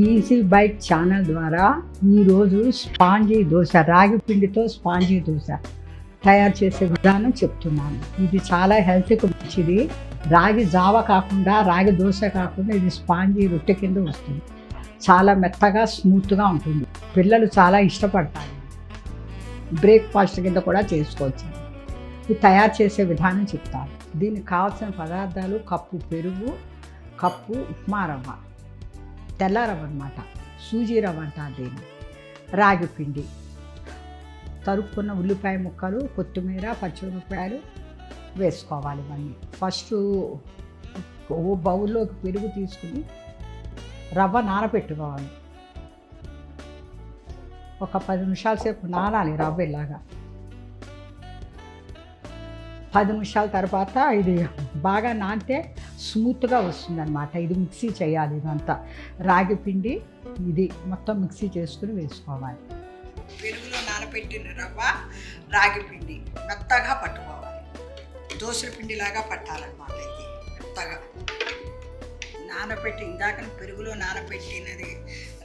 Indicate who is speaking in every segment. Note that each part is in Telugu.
Speaker 1: ఈజీ బైట్ ఛానల్ ద్వారా ఈరోజు స్పాంజీ దోశ, రాగి పిండితో స్పాంజీ దోశ తయారు చేసే విధానం చెప్తున్నాను. ఇది చాలా హెల్త్కి మంచిది. రాగి జావ కాకుండా, రాగి దోశ కాకుండా ఇది స్పాంజీ రొట్టె కింద వస్తుంది. చాలా మెత్తగా స్మూత్గా ఉంటుంది. పిల్లలు చాలా ఇష్టపడతారు. బ్రేక్ఫాస్ట్ కింద కూడా చేసుకోవచ్చు. ఇది తయారు చేసే విధానం చెప్తాను. దీనికి కావాల్సిన పదార్థాలు: కప్పు పెరుగు, కప్పు ఉప్మా రవ్వ, తెల్ల రవ్వ అనమాట, సూజీ రవ్వ అంటారు దీన్ని, రాగి పిండి, తరుక్కున్న ఉల్లిపాయ ముక్కలు, కొత్తిమీర, పచ్చిమిరపకాయలు వేసుకోవాలి. ఇవన్నీ ఫస్ట్ ఓ బౌల్లోకి పెరుగు తీసుకుని రవ్వ నానబెట్టుకోవాలి. ఒక 10 నిమిషాల సేపు నానాలి రవ్వ ఇలాగా. 10 నిమిషాల తర్వాత ఇది బాగా నానితే స్మూత్గా వస్తుంది అనమాట. ఇది మిక్సీ చేయాలి. ఇదంతా రాగి పిండి ఇది మొత్తం మిక్సీ చేసుకుని వేసుకోవాలి. పెరుగులో నానబెట్టిన రవ్వ, రాగి పిండి మెత్తగా పట్టుకోవాలి. దోసల పిండిలాగా పట్టాలన్నమాట. ఇది మెత్తగా నానబెట్టి ఇందాక పెరుగులో నానబెట్టినది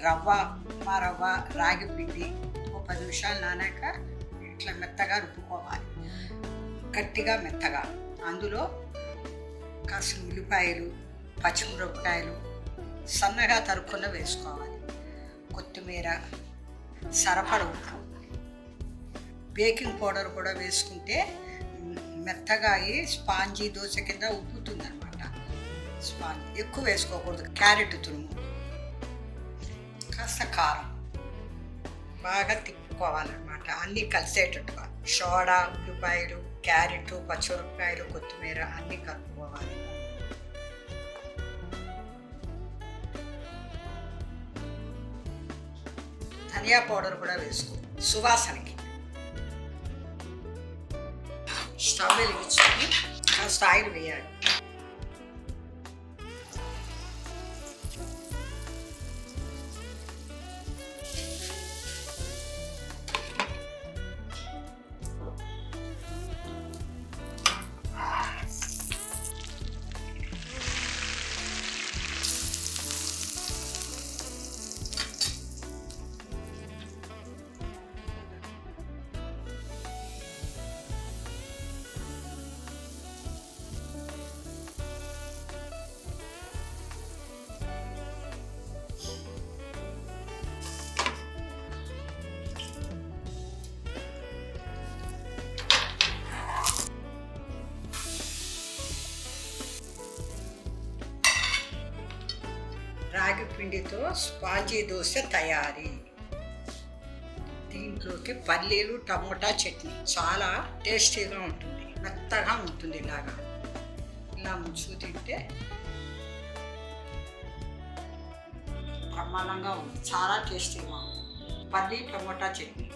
Speaker 1: రవ్వ, ఉప్మా రవ్వ, రాగి పిండి ఒక 10 నిమిషాలు నానాక ఇట్లా మెత్తగా రుబ్బుకోవాలి. గట్టిగా మెత్తగా. అందులో కాసిన ఉల్లిపాయలు, పచ్చిమిరపకాయలు సన్నగా తరుక్కున్న వేసుకోవాలి. కొత్తిమీర, సరపడ ఉప్పు, బేకింగ్ పౌడర్ కూడా వేసుకుంటే మెత్తగా అయ్యి స్పాంజీ దోశ కింద ఉబ్బుతుంది అనమాట. స్పాంజీ ఎక్కువ వేసుకోకూడదు. క్యారెట్ తురుము, కాస్త కారం, బాగా తిప్పుకోవాలన్నమాట. అన్నీ కలిసేటట్టుగా. సోడా, ఉల్లిపాయలు, క్యారెట్, పచ్చిమిరపకాయలు, కొత్తిమీర అన్నీ కలుపుకోవాలి. ధనియా పౌడర్ కూడా వేసుకో సువాసనకి. స్టవ్ వెలిగించుకొని కాస్త ఆయిల్ వేయాలి. రాగి పిండితో స్పాంజీ దోశ తయారీ. దీంట్లోకి పల్లీలు, టమోటా చట్నీ చాలా టేస్టీగా ఉంటుంది. మెత్తగా ఉంటుంది. ఇలా ముంచు తింటే బ్రహ్మాండంగా ఉంటుంది. చాలా టేస్టీగా ఉంటుంది. పల్లీ టమోటా చట్నీ.